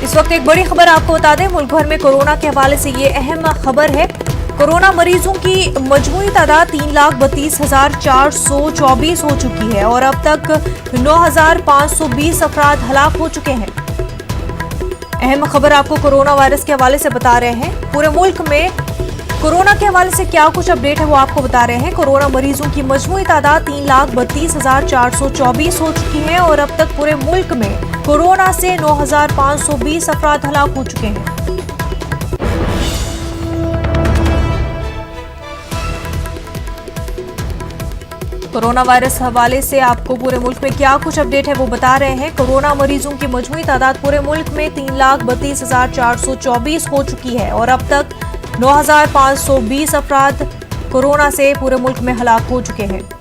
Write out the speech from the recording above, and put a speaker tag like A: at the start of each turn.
A: इस वक्त एक बड़ी खबर आपको बता दें, मुल्क भर में कोरोना के हवाले से ये अहम खबर है। कोरोना मरीजों की मजमूई तादाद 3,32,424 हो चुकी है और अब तक 9,520 अफराद हलाक हो चुके हैं। अहम खबर आपको कोरोना वायरस के हवाले से बता रहे हैं। पूरे मुल्क में कोरोना के हवाले से क्या कुछ अपडेट है वो आपको बता रहे हैं। कोरोना मरीजों की मजमूई तादाद 3,32,424 हो चुकी है और अब तक पूरे मुल्क में कोरोना से 9,520 अफराद हलाक हो चुके हैं। कोरोना वायरस हवाले से आपको पूरे मुल्क में क्या कुछ अपडेट है वो बता रहे हैं। कोरोना मरीजों की मजमूई तादाद पूरे मुल्क में 3,32,424 हो चुकी है और अब तक 9,520 अफराद कोरोना से पूरे मुल्क में हलाक हो चुके हैं।